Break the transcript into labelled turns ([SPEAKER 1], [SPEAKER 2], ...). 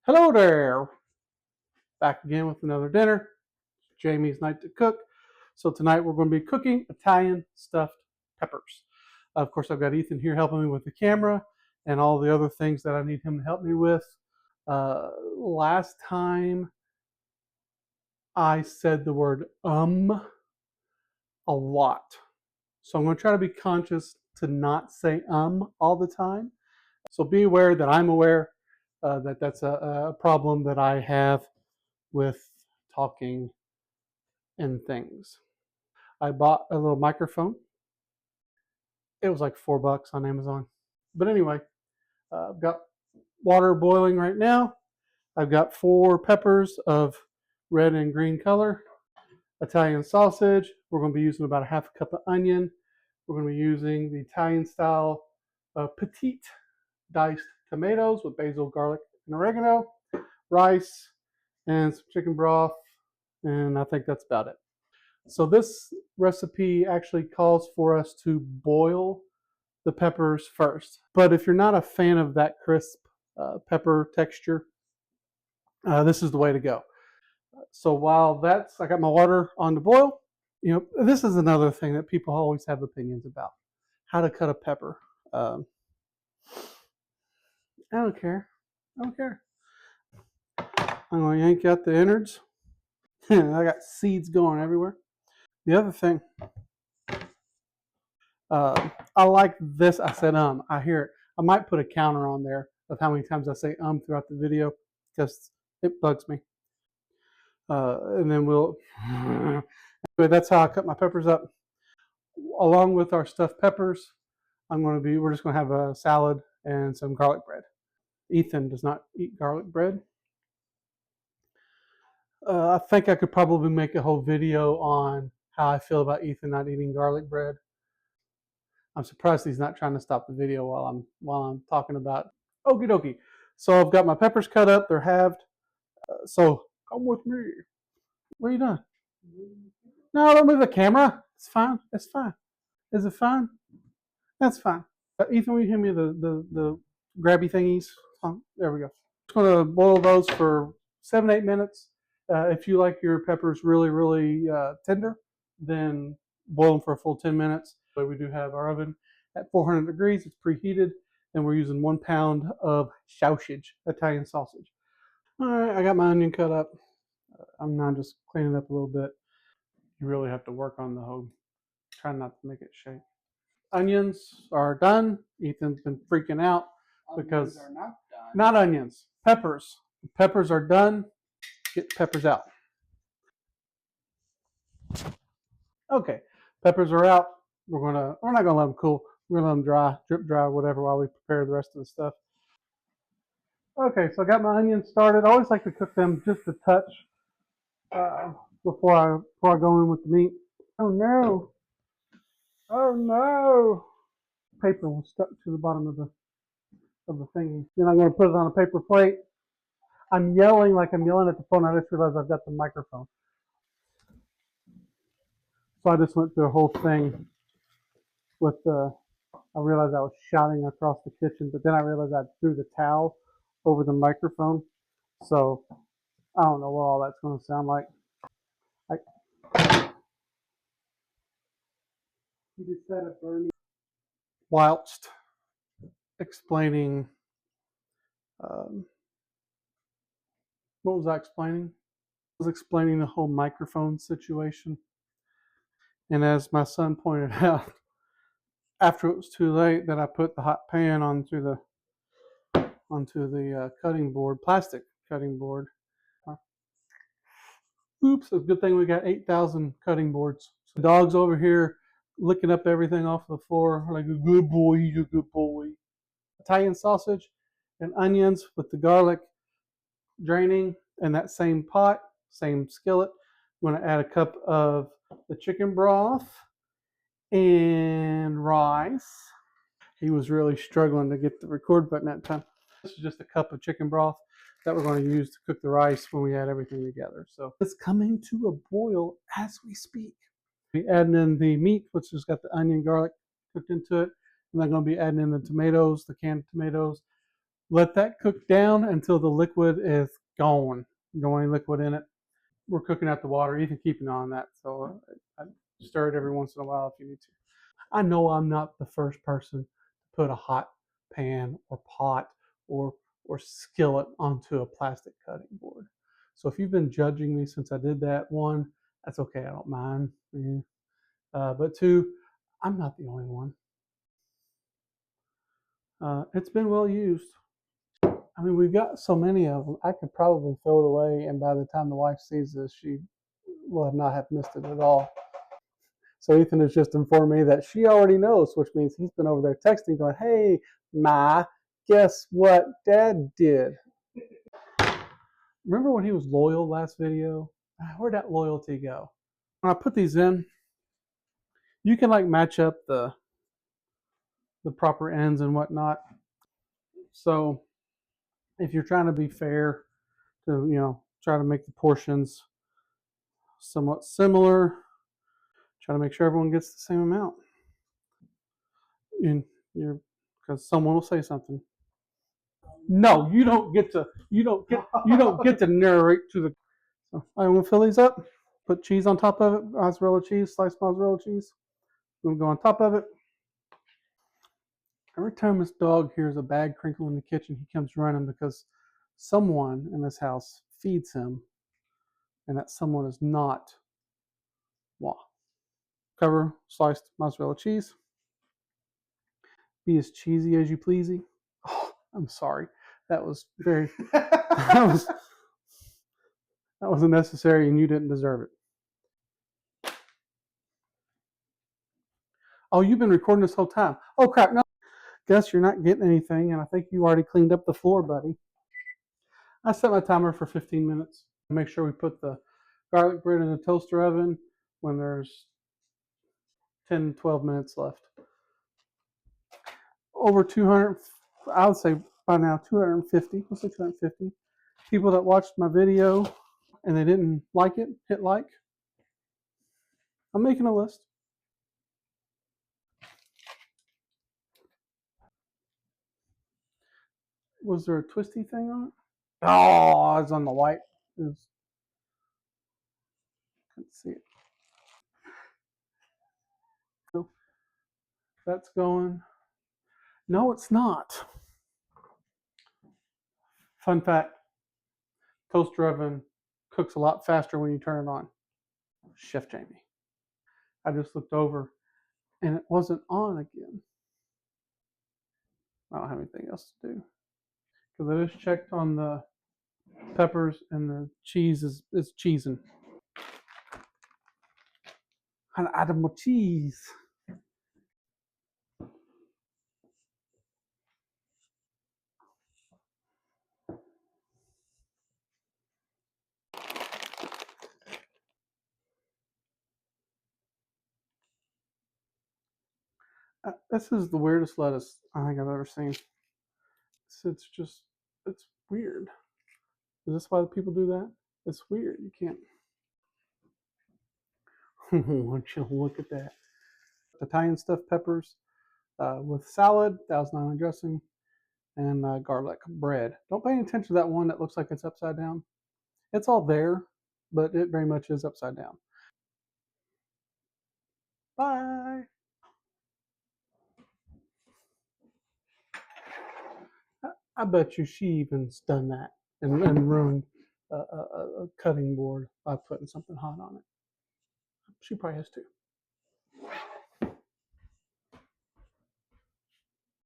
[SPEAKER 1] Hello there! Back again with another dinner. Jamie's night to cook. So tonight we're going to be cooking Italian stuffed peppers. Of course, I've got Ethan here helping me with the camera and all the other things that I need him to help me with. Last time I said the word a lot. So I'm going to try to be conscious to not say all the time. So be aware that I'm aware that that's a problem that I have with talking and things. I bought a little microphone. It was like $4 on Amazon. But anyway, I've got water boiling right now. I've got 4 peppers of red and green color, Italian sausage. We're going to be using about a half a cup of onion. We're going to be using the Italian style petite diced tomatoes with basil, garlic, and oregano, rice, and some chicken broth. And I think that's about it. So this recipe actually calls for us to boil the peppers first. But if you're not a fan of that crisp pepper texture, this is the way to go. So while I got my water on to boil. This is another thing that people always have opinions about: how to cut a pepper. I don't care. I don't care. I'm going to yank out the innards. I got seeds going everywhere. The other thing, I like this. I said I hear it. I might put a counter on there of how many times I say throughout the video because it bugs me. And then anyway, that's how I cut my peppers up. Along with our stuffed peppers, we're just going to have a salad and some garlic bread. Ethan does not eat garlic bread. I think I could probably make a whole video on how I feel about Ethan not eating garlic bread. I'm surprised he's not trying to stop the video while I'm talking about. Okie dokie. So I've got my peppers cut up. They're halved. So come with me. What are you doing? No, don't move the camera. It's fine. It's fine. Is it fine? That's fine. Ethan, will you hand me the grabby thingies? There we go. Just going to boil those for 7-8 minutes. If you like your peppers really, really tender, then boil them for a full 10 minutes. So we do have our oven at 400 degrees. It's preheated, and we're using 1 pound of sausage, Italian sausage. All right, I got my onion cut up. I'm now just cleaning it up a little bit. You really have to work on the whole. Try not to make it shake. Onions are done. Ethan's been freaking out because
[SPEAKER 2] onions are not done.
[SPEAKER 1] Not onions, peppers. Peppers are done. Get peppers out. Okay, peppers are out. We're not gonna let them cool. We're gonna let them dry, drip dry, whatever, while we prepare the rest of the stuff. Okay, so I got my onions started. I always like to cook them just a touch before I go in with the meat. Oh no! Oh no! Paper was stuck to the bottom of the thingy. Then I'm going to put it on a paper plate. I'm yelling like I'm yelling at the phone. I just realized I've got the microphone. So I just went through the whole thing with I realized I was shouting across the kitchen, but then I realized I threw the towel over the microphone. So I don't know what all that's going to sound like. You just said it, Bernie. Whilst explaining, what was I explaining? I was explaining the whole microphone situation. And as my son pointed out, after it was too late, that I put the hot pan onto the cutting board, plastic cutting board. Oops, it's a good thing we got 8,000 cutting boards. So the dog's over here licking up everything off the floor like a good boy, he's a good boy. Italian sausage and onions with the garlic draining in that same pot, same skillet. I'm going to add a cup of the chicken broth and rice. He was really struggling to get the record button that time. This is just a cup of chicken broth that we're going to use to cook the rice when we add everything together. So it's coming to a boil as we speak. We're adding in the meat, which has got the onion, garlic cooked into it. And I'm going to be adding in the tomatoes, the canned tomatoes, Let that cook down until the liquid is gone. You don't want any liquid in it. We're cooking out the water. You can keep an eye on that. So I stir it every once in a while if you need to. I know I'm not the first person to put a hot pan or pot or skillet onto a plastic cutting board. So if you've been judging me since I did that, one, that's okay. I don't mind. Yeah. But two, I'm not the only one. It's been well used. I mean, we've got so many of them. I could probably throw it away, and by the time the wife sees this, she will have not have missed it at all. So Ethan has just informed me that she already knows, which means he's been over there texting, going, "Hey, Ma, guess what Dad did? Remember when he was loyal last video? Where'd that loyalty go?" When I put these in, you can like match up the proper ends and whatnot. So if you're trying to be fair, to try to make the portions somewhat similar, try to make sure everyone gets the same amount. And you're because someone will say something. No, you don't get to. You don't get to narrate to the. So I'm gonna fill these up. Put cheese on top of it. Mozzarella cheese, sliced mozzarella cheese. I'm gonna go on top of it. Every time this dog hears a bag crinkle in the kitchen, he comes running because someone in this house feeds him, and that someone is not moi. Cover sliced mozzarella cheese. Be as cheesy as you pleasy. Oh, I'm sorry. That was very. that was unnecessary, and you didn't deserve it. Oh, you've been recording this whole time. Oh crap! No, guess you're not getting anything, and I think you already cleaned up the floor, buddy. I set my timer for 15 minutes. Make sure we put the garlic bread in the toaster oven when there's 10, 12 minutes left. Over 200, I would say by now 250, let's say 250 people that watched my video and they didn't like it, hit like. I'm making a list. Was there a twisty thing on it? Oh, it's on the white. Couldn't see it. So that's going. No, it's not. Fun fact, toaster oven cooks a lot faster when you turn it on. Chef Jamie. I just looked over and it wasn't on again. I don't have anything else to do. Because I just checked on the peppers and the cheese is cheesing. And add more cheese. This is the weirdest lettuce I think I've ever seen. It's just, it's weird. Is this why people do that? It's weird. You can't. Why don't you look at that? Italian stuffed peppers with salad, Thousand Island dressing, and garlic bread. Don't pay any attention to that one that looks like it's upside down. It's all there, but it very much is upside down. Bye. I bet you she even's done that and ruined a cutting board by putting something hot on it. She probably has too.